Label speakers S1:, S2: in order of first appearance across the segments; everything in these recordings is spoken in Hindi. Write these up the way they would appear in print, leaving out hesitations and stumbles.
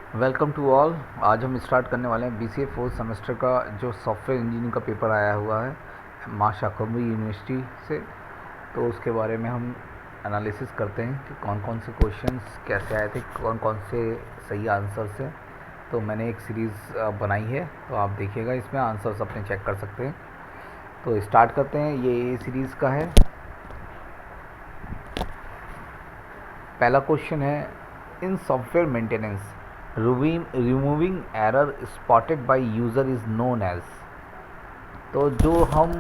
S1: Welcome to all. आज हम स्टार्ट करने वाले हैं BCA फोर्थ सेमेस्टर का जो सॉफ्टवेयर इंजीनियरिंग का पेपर आया हुआ है मां शाकुंभरी यूनिवर्सिटी से। तो उसके बारे में हम एनालिसिस करते हैं कि कौन कौन से क्वेश्चंस कैसे आए थे, कौन कौन से सही आंसर्स हैं। तो मैंने एक सीरीज़ बनाई है, तो आप देखिएगा, इसमें आंसर्स अपने चेक कर सकते हैं। तो स्टार्ट करते हैं। ये सीरीज़ का है। पहला क्वेश्चन है, in software maintenance removing error spotted by user is known as. तो जो हम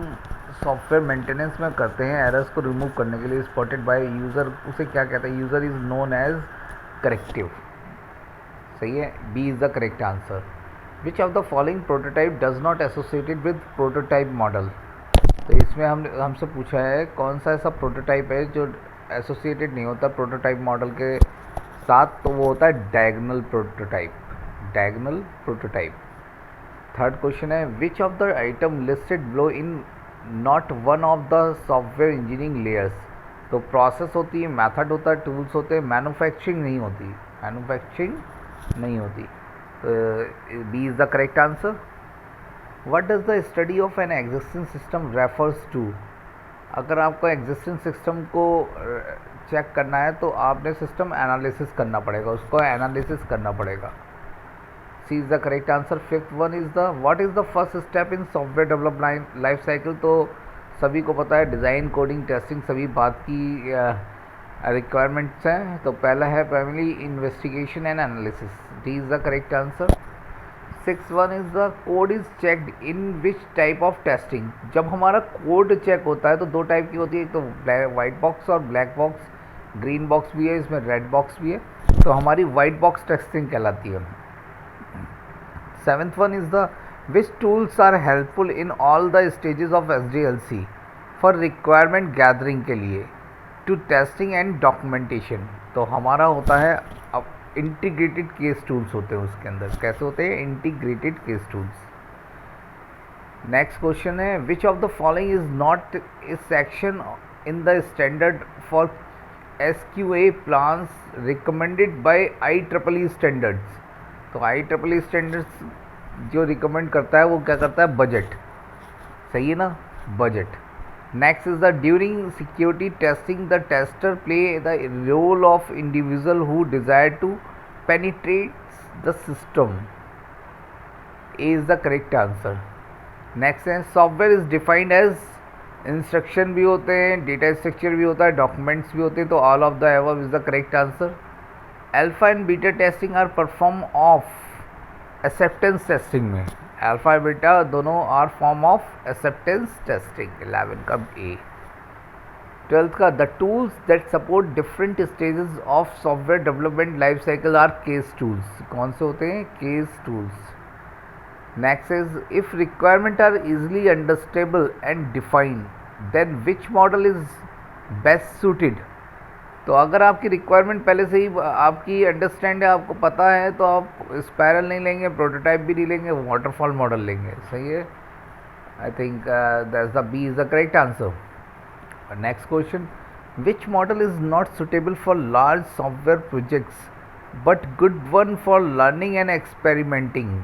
S1: सॉफ्टवेयर मेंटेनेंस में करते हैं एरर्स को रिमूव करने के लिए स्पॉटेड बाय यूज़र, उसे क्या कहते हैं? User is known as corrective. सही है, B is the correct answer. Which of the following prototype does not associated with prototype model. तो इसमें हमसे पूछा है कौन सा ऐसा प्रोटोटाइप है जो एसोसिएटेड नहीं होता प्रोटोटाइप मॉडल के साथ। तो वो होता है diagonal prototype. Diagonal prototype. Third question है, which of the item listed below in not one of the software engineering layers. तो प्रोसेस होती है, मेथड होता है, टूल्स होते हैं, मैन्युफैक्चरिंग नहीं होती। मैन्युफैक्चरिंग नहीं होती। तो B is the correct answer. What does the study of an existing system refers to. अगर आपको एग्जिस्टिंग सिस्टम को चेक करना है तो आपने सिस्टम एनालिसिस करना पड़ेगा, उसको एनालिसिस करना पड़ेगा। C is the correct answer. Fifth one is the what is the first step in software development life cycle. तो सभी को पता है डिज़ाइन, कोडिंग, टेस्टिंग सभी बात की रिक्वायरमेंट्स हैं। तो पहला है primary investigation and analysis. D is the correct answer. Six one is the code is checked in which type of testing. जब हमारा कोड चेक होता है तो दो टाइप की होती है, एक तो वाइट बॉक्स और ब्लैक बॉक्स। ग्रीन बॉक्स भी है, इसमें रेड बॉक्स भी है। तो हमारी वाइट बॉक्स टेस्टिंग कहलाती है। Seventh one is the which tools are helpful in all the stages of SDLC for requirement gathering के लिए टू टेस्टिंग एंड डॉक्यूमेंटेशन। तो हमारा होता है अब इंटीग्रेटेड केस टूल्स होते हैं उसके अंदर। कैसे होते हैं? Integrated case tools. Next question है, which of the following is not a section in the standard for SQA plans recommended by IEEE standards. तो IEEE स्टैंडर्ड्स जो रिकमेंड करता है वो क्या करता है? बजट। सही है ना, budget. Next is the during security testing the tester play the role of individual who desire to penetrate the system. A is the correct answer. Next है, software is defined as instruction भी होते हैं, डेटा स्ट्रक्चर भी होता है, डॉक्यूमेंट्स भी होते हैं। तो all of the above is the correct answer. Alpha and beta testing are perform of acceptance testing में। अल्फा और बीटा दोनों are form of acceptance testing. 11 का ए। 12th का, the tools that support different stages of software development life cycle are case tools. कौन से होते हैं? Case tools. Next is, if requirement are easily understandable and defined then which model is best suited. तो अगर आपकी रिक्वायरमेंट पहले से ही आपकी अंडरस्टैंड है, आपको पता है, तो आप स्पायरल नहीं लेंगे, प्रोटोटाइप भी नहीं लेंगे, वाटरफॉल मॉडल लेंगे। सही है, I think that's the B is the correct answer. Next question, which model is not suitable for large software projects but good one for learning and experimenting.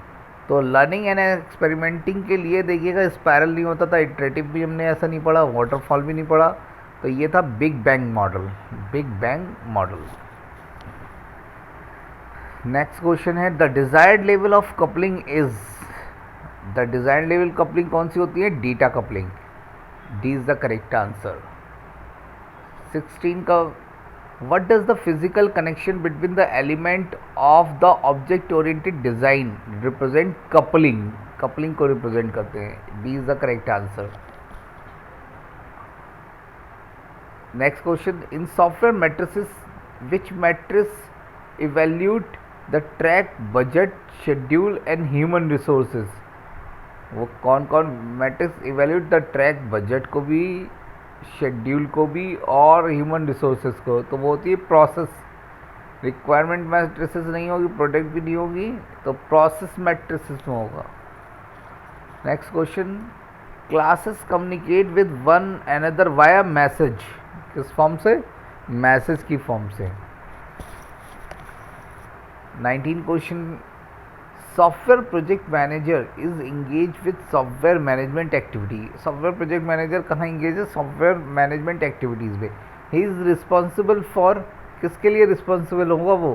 S1: तो लर्निंग एंड एक्सपेरिमेंटिंग के लिए देखिएगा स्पायरल नहीं होता था, इटरेटिव भी हमने ऐसा नहीं पढ़ा, वाटरफॉल भी नहीं पढ़ा। तो ये था big bang model. Big bang model. Next question है, the desired level of coupling is. The desired level coupling कौन सी होती है? Data coupling. D is the correct answer. 16 का, what does the physical connection between the element of the object oriented design represent coupling. Coupling को रिप्रेजेंट करते हैं। B is the correct answer. Next question, in software metrics which metrics evaluate the track budget schedule and human resources. वो कौन कौन matrix evaluate the track budget को भी, शेड्यूल को भी और ह्यूमन रिसोर्सेज को। तो वो होती है प्रोसेस। रिक्वायरमेंट मैट्रिसेस नहीं होगी, प्रोडक्ट भी नहीं होगी, तो प्रोसेस मैट्रिसेस में होगा। Next question, classes communicate with one another via message. किस फॉर्म से? मैसेज की फॉर्म से। 19 question, software project manager is engage with software management activity. Software project manager कहाँ इंगेज है? सॉफ्टवेयर मैनेजमेंट एक्टिविटीज़ में। ही इज़ रिस्पॉन्सिबल फॉर, किसके लिए रिस्पॉन्सिबल होगा वो?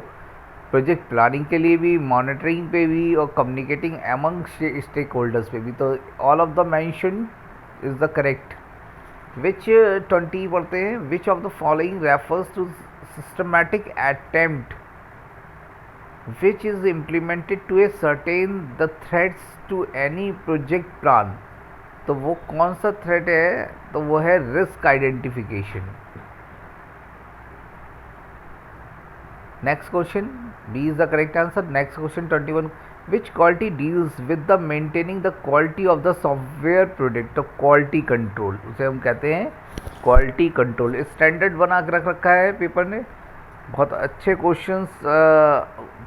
S1: प्रोजेक्ट प्लानिंग के लिए भी, मॉनिटरिंग पे भी, और कम्युनिकेटिंग एमंग स्टेक होल्डर्स पे भी। तो all of the mention is the correct. Which 20 पढ़ते हैं, which of the following refers to systematic attempt which is implemented to ascertain the threats to any project plan। तो वो कौन सा थ्रेट है? तो वो है risk identification. Next question, B is the correct answer. Next question 21, which quality deals with the maintaining the quality of the software product. तो क्वालिटी कंट्रोल, उसे हम कहते हैं क्वालिटी कंट्रोल। स्टैंडर्ड बना के रख रखा है पेपर ने, बहुत अच्छे क्वेश्चंस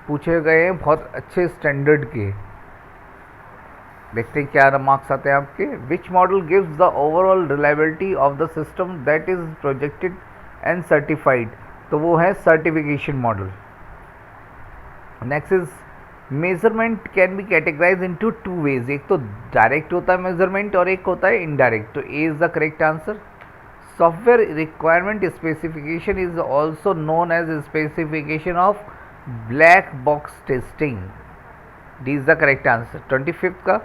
S1: पूछे गए हैं, बहुत अच्छे स्टैंडर्ड के। देखते हैं क्या मार्क्स आते हैं आपके। Which model gives the overall reliability of the system that is projected and certified. तो वो है certification model. Next is measurement can be categorize into two ways. एक तो डायरेक्ट होता है मेजरमेंट और एक होता है इनडायरेक्ट। तो A is the correct answer. Software requirement specification is also known as specification of black box testing। D is the correct answer। 25th का,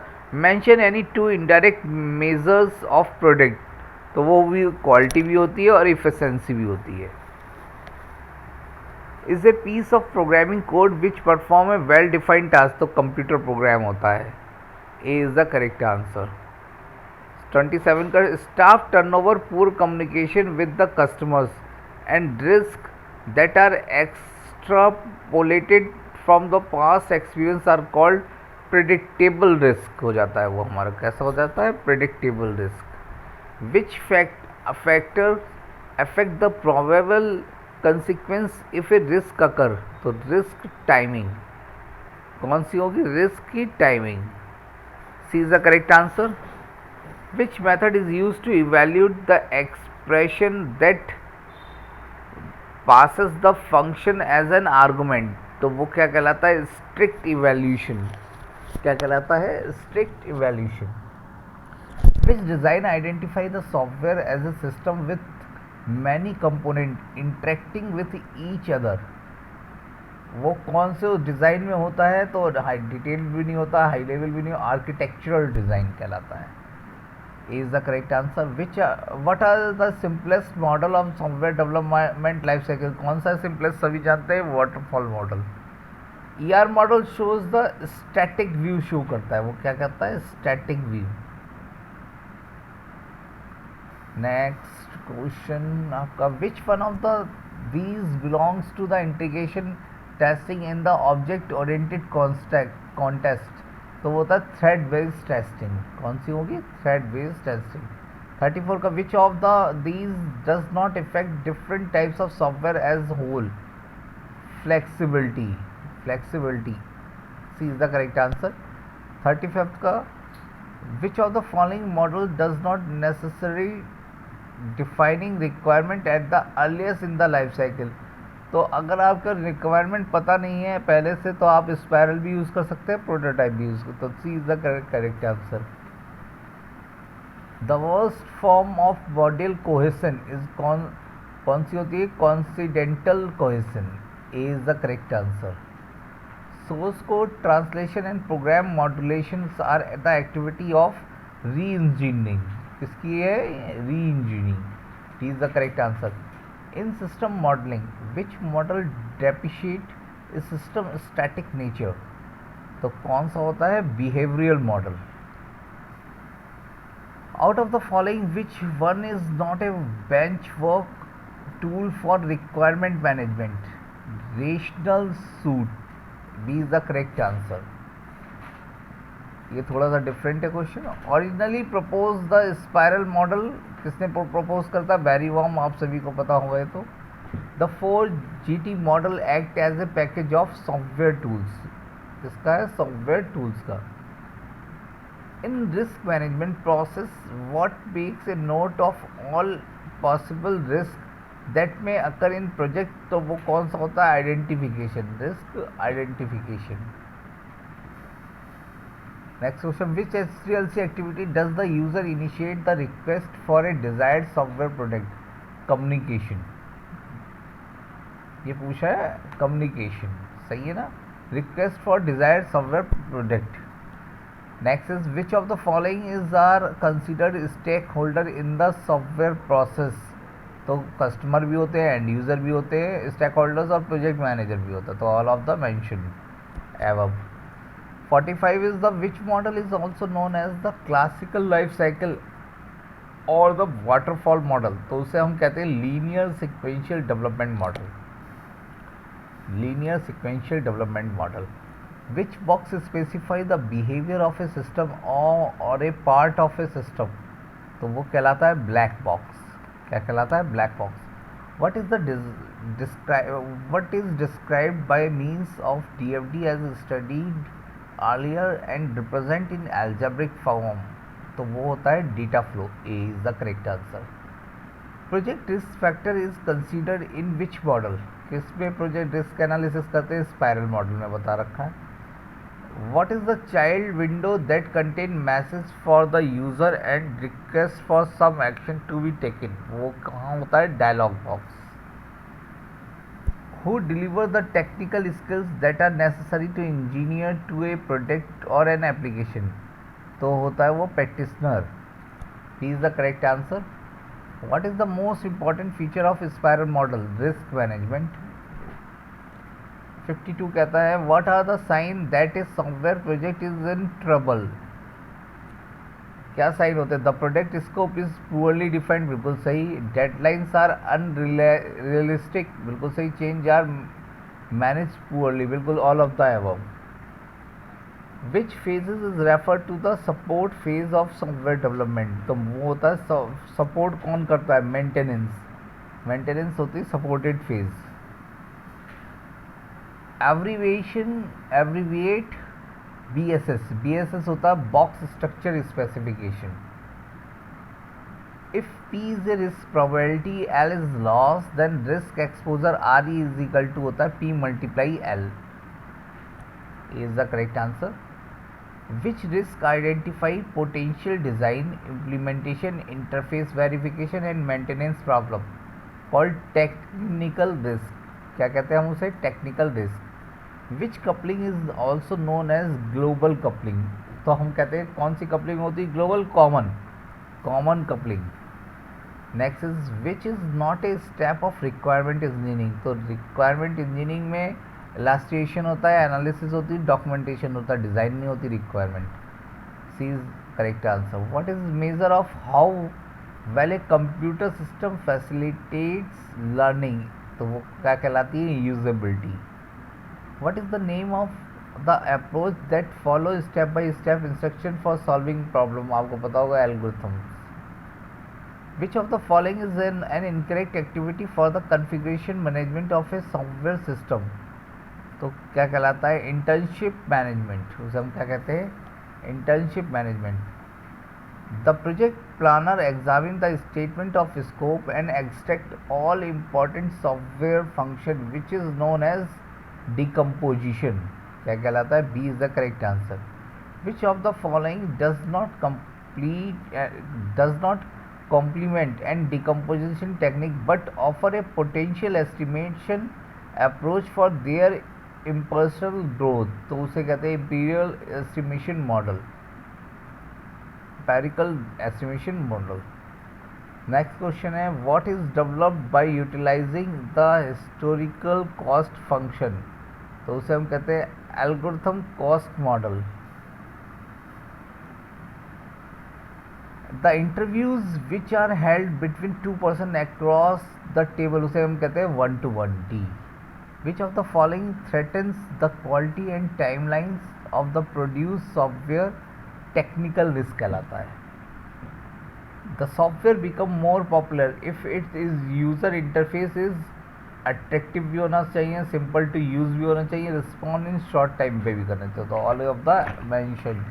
S1: mention any two indirect measures of product। तो वो भी क्वालिटी भी होती है और इफिशिएंसी भी होती है। Is a piece of programming code which perform a well defined task. तो कंप्यूटर प्रोग्राम होता है। A is the correct answer. 27 का, staff turnover, poor communication with the customers and risk that are extrapolated from the past experience are called predictable risk. हो जाता है वो हमारा, कैसा हो जाता है? Predictable risk. Which factor affect the probable consequence if a risk occur. तो रिस्क टाइमिंग कौन सी होगी? रिस्क की timing. C is the correct answer. Which method is used to evaluate the expression that passes the function as an argument। तो वो क्या कहलाता है? Strict evaluation. क्या कहलाता है? Strict evaluation. Which design identify the software as a system with many component interacting with each other। वो कौन से डिज़ाइन में होता है? तो हाई डिटेल भी नहीं होता, हाई लेवल भी नहीं, आर्किटेक्चरल डिज़ाइन कहलाता है। is the correct answer। which what are the simplest model of software development life cycle। कौन सा simplest? सभी जानते हैं, waterfall model। ER model shows the static view show करता है। वो क्या करता है? static view। नेक्स्ट क्वेश्चन आपका, which one of the these belongs to the integration testing in the object oriented context। तो वो होता है थ्रेड बेस्ड टेस्टिंग। कौन सी होगी? Thread based testing. 34 का, which of the these does not affect different types of software as whole. Flexibility. Flexibility, C is the correct answer. 35 का, which of the following model does not necessary defining requirement at the earliest in the life cycle. तो अगर आपका रिक्वायरमेंट पता नहीं है पहले से, तो आप स्पायरल भी यूज़ कर सकते हैं, प्रोटोटाइप भी यूज़ कर। तो C is the correct answer. The worst form of module cohesion is कौन सी होती है? Coincidental cohesion. A is the correct answer. Source code translation and program modulation are the activity of re engineering. किसकी है? Re engineering. D is the correct answer. In system modeling, which model depreciate a system static nature। तो कौन सा होता है? behavioral model। Out of the following, which one is not a benchmark tool for requirement management? Rational suit। B is the correct answer। ये थोड़ा सा डिफरेंट है question. Originally propose the spiral model किसने प्रपोज करता? बैरीवॉम, आप सभी को पता होगा ये तो। The 4GT model act as a package of software tools. किसका है? सॉफ्टवेयर टूल्स का। In risk management process what makes a note of all possible risk that may occur in project, तो वो कौन सा होता है? Identification, risk identification. Next question, which SDLC activity does the user initiate the request for a desired software product? Communication, ये पूछा है, कम्युनिकेशन सही है ना, request for desired software product. Next is which of the following is are considered stakeholder in the software process? तो कस्टमर भी होते हैं, एंड यूजर भी होते हैं, स्टेक होल्डर्स और प्रोजेक्ट मैनेजर भी होता है, तो all of the mention above. 45 is the which model is also known as the classical life cycle और द वाटरफॉल मॉडल? तो उसे हम कहते हैं linear sequential development model, linear sequential development model. Which box specify the behaviour of A system और ए पार्ट ऑफ ए सिस्टम? तो वो कहलाता है ब्लैक बॉक्स। क्या कहलाता है? Black box. what is the what is described by means of DFD as studied earlier and represent in algebraic form? तो वो होता है data flow. A is the correct answer. Project risk factor is considered in which model? किस पे प्रोजेक्ट रिस्क एनालिसिस करते हैं? स्पाइरल मॉडल में बता रखा है। What is the child window that contain message for the user and request for some action to be taken? वो कहाँ होता है? Dialog box. Who deliver the technical skills that are necessary to engineer to a product or an application? तो होता है वो practitioner. He is the correct answer. What is the most important feature of spiral model? Risk management. 52 कहता है what are the sign that is software project is in trouble? क्या साइन होते हैं? The product scope is poorly defined, बिल्कुल सही। डेडलाइंस आर अनरियलिस्टिक, बिल्कुल सही। चेंज आर मैनेज पुअरली, बिल्कुल all of the above. Which phases is refer to the support phase of software development? तो वो होता है सपोर्ट कौन करता है? मेंटेनेंस, मेंटेनेंस होती है supported phase. Abbreviate BSS, BSS होता है box structure specification. If P is a risk probability, L is loss, then risk exposure RE is equal to होता है P multiply L। Is the correct answer. Which risk identify potential design, implementation, interface verification and maintenance problem? Called technical risk. क्या कहते हैं हम उसे? Technical risk. Which coupling is also known as global coupling? तो हम कहते हैं कौन सी कपलिंग होती है? Global common, common coupling. Next is which is not a step of requirement engineering? तो रिक्वायरमेंट इंजीनियरिंग में इलास्ट्रेशन होता है, एनालिसिस होती है, डॉक्यूमेंटेशन होता है, डिज़ाइन नहीं होती requirement. C is correct answer. What is measure of how well a computer system facilitates learning? तो वो क्या कहलाती है? Usability. What is the name of the approach that follow step by step instruction for solving problem? आपको पता होगा algorithms. Which of the following is an incorrect activity for the configuration management of a software system? तो क्या कहलाता है? internship management, उसे हम क्या कहते हैं? internship management. The project planner examine the statement of scope and extract all important software function which is known as decomposition. क्या कहलाता है? B is the correct answer. Which of the following does not complement and decomposition technique but offer a potential estimation approach for their impersonal growth? तो उसे कहते हैं imperial estimation model, empirical estimation model. Next question है what is developed by utilizing the historical cost function? तो उसे हम कहते हैं algorithm cost model. The interviews which are held between two person across the table, उसे हम कहते हैं 1-to-1 D। Which of the following threatens the quality and timelines of the produce software? Technical risk कहलाता है। The software become more popular if its user interface is attractive भी होना चाहिए, सिंपल टू यूज़ भी होना चाहिए, रिस्पॉन्ड इन शॉर्ट टाइम पे भी करना चाहिए। तो all of the mention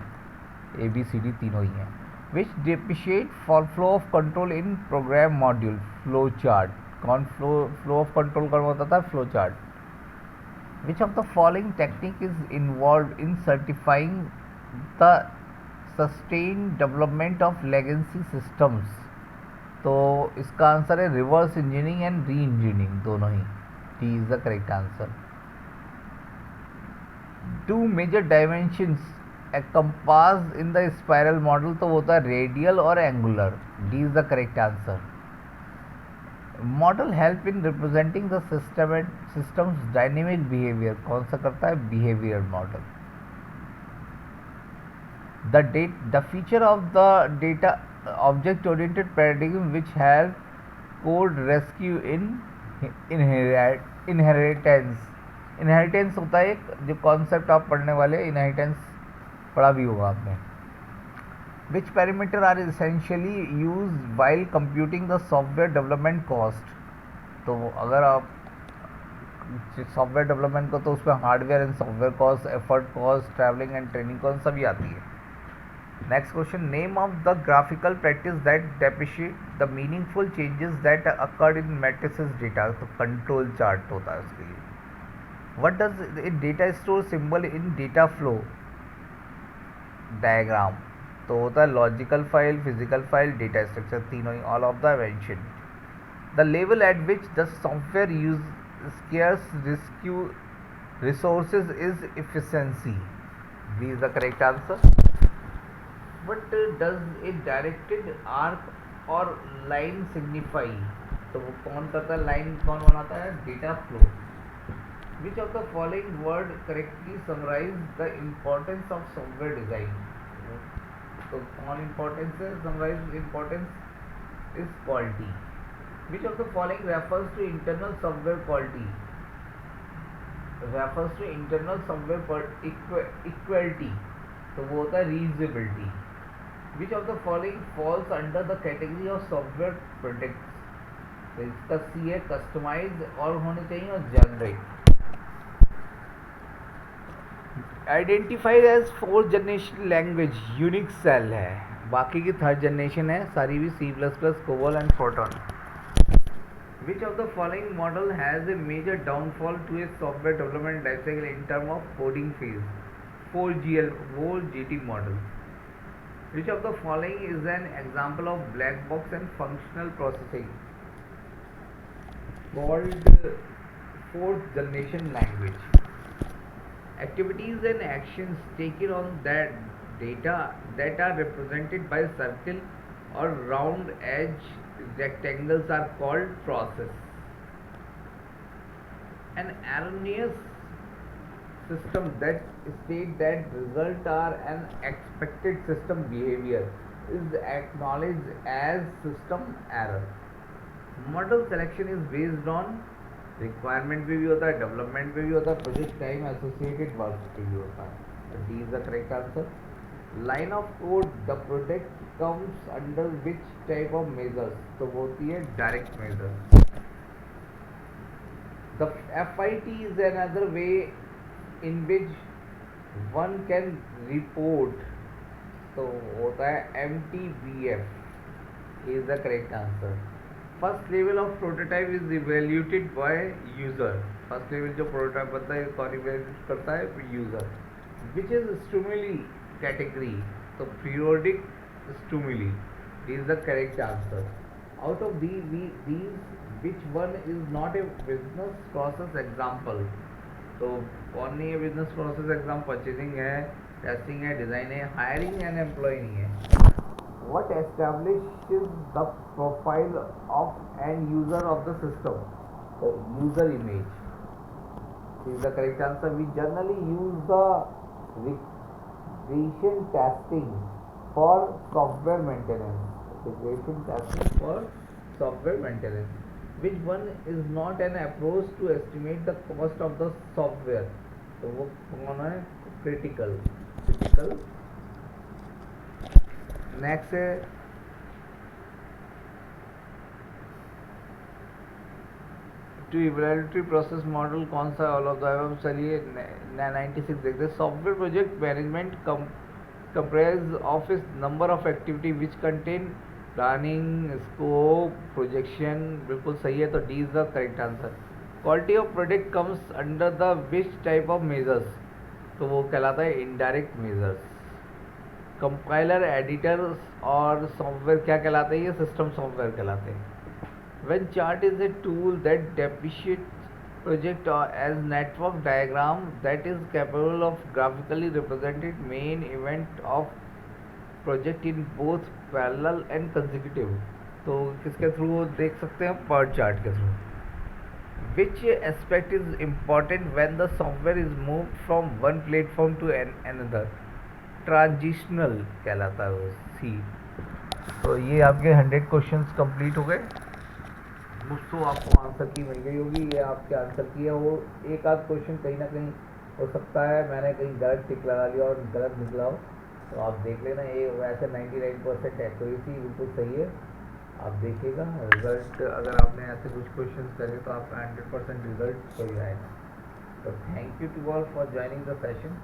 S1: ABCD तीनों ही हैं। Which depreciate for flow of control in program module? Flow chart, कौन फ्लो ऑफ कंट्रोल कौन बताता है? Flow chart. Which of the following technique is involved in certifying the sustained development of legacy systems? तो इसका आंसर है reverse engineering and re engineering, दोनों ही. D is the correct answer. Two major dimensions compass in the spiral model, तो वो होता है रेडियल और angular. D is the correct answer. Model help in representing the systems dynamic behaviour, कौन सा करता है? Behaviour model. The feature of the data object oriented paradigm which help code rescue in inheritance. Inheritance होता है एक जो कॉन्सेप्ट आप पढ़ने वाले, इनहेरिटेंस पढ़ा भी होगा आपने. Which parameter are essentially used while computing the software development cost? तो अगर आप सॉफ्टवेयर डेवलपमेंट को, तो उसमें hardware and software cost, effort cost, travelling and training cost सभी आती है. Next question, name of the graphical practice that depreciate the meaningful changes that occurred in metrics data. तो कंट्रोल चार्ट होता है उसके लिए. What does it data store symbol in data flow diagram. तो होता है logical file, physical file, data structure, तीनों ही, all of the mention. The level at which the software use scarce risky resources is efficiency. B is the correct answer. But does it directed arc और लाइन सिग्निफाई. तो वो कौन करता है? लाइन कौन बनाता है? Data flow. Which of the following word correctly summarize the importance of software design. तो कौन इम्पोर्टेंस है? Summarize importance is quality. Which of the following refers to internal software quality. Refers to internal software equality, तो वो होता है reusability. Which of the following falls under the category of software products. तो इसका सी है कस्टमाइज और होने चाहिए और generic. Identified as fourth generation language Unix shell है, बाकी की थर्ड जनरेशन है सारी भी C plus plus, COBOL and Fortran. Which of the following model has a major downfall to a software development life cycle in term of coding phase. 4GT model. Which of the following is an example of black box and functional processing called fourth generation language. Activities and actions taken on that data that are represented by circle or round edge rectangles are called process. An erroneous system that state that result are an expected system behavior is acknowledged as system error. Model selection is based on requirement पे भी होता है, डेवलपमेंट पे भी होता है, प्रोजेक्ट टाइम एसोसिएटेड वर्क पे भी होता है. D is the correct answer. Line of code the product comes under which type of measures. तो वो होती है direct measures. The FIT is another way in which one can report. तो होता है MTBF is the correct answer. First level of prototype is evaluated by user. First level जो प्रोटोटाइप बनता है कौन इवेल्यूट करता है? User. Which is stimuli category. तो periodic stimuli is the correct answer. Out of these which one is not a business process example. तो कौन नहीं है बिजनेस प्रोसेस एग्जाम? परचेजिंग है, टेस्टिंग है, डिजाइन है, हायरिंग एंड एम्प्लॉय नहीं है. What establishes the profile of an user of the system? The user image is the correct answer. We generally use the regression testing for software maintenance. Regression testing for software maintenance. Which one is not an approach to estimate the cost of the software? तो वो कौन है? Critical. नेक्स्ट है टू इवैल्यूएटरी प्रोसेस मॉडल कौन सा? All of the above. चलिए 96 देखते हैं. Software project management comprise of इस number of activity which contain planning, scope, projection, बिल्कुल सही है, तो D is the correct answer. Quality of product comes under the which type of measures, तो वो कहलाता है इनडायरेक्ट मेजर्स। कंपाइलर, एडिटर और सॉफ्टवेयर क्या कहलाते हैं? ये सिस्टम सॉफ्टवेयर कहलाते हैं। When chart is a tool that depreciates project as network diagram that is capable of graphically represented main event of project in both parallel and consecutive, तो किसके थ्रू देख सकते हैं? पर चार्ट के through. which aspect is important when the software is moved from one platform to another? Transitional कहलाता है वो, सी। तो ये आपके 100 क्वेश्चंस कंप्लीट हो गए। मुझसे आपको आंसर की मिल गई होगी, ये आपके आंसर की है। वो एक आध क्वेश्चन कहीं ना कहीं हो सकता है मैंने कहीं गलत टिक लगा लिया और गलत निकला हो, तो आप देख लेना। ये वैसे 99% एक्यूरेसी बिल्कुल सही है। आप देखिएगा रिज़ल्ट, अगर आपने ऐसे कुछ क्वेश्चन करे तो आपका 100% रिज़ल्ट सही आएगा। तो thank you to all for joining the session.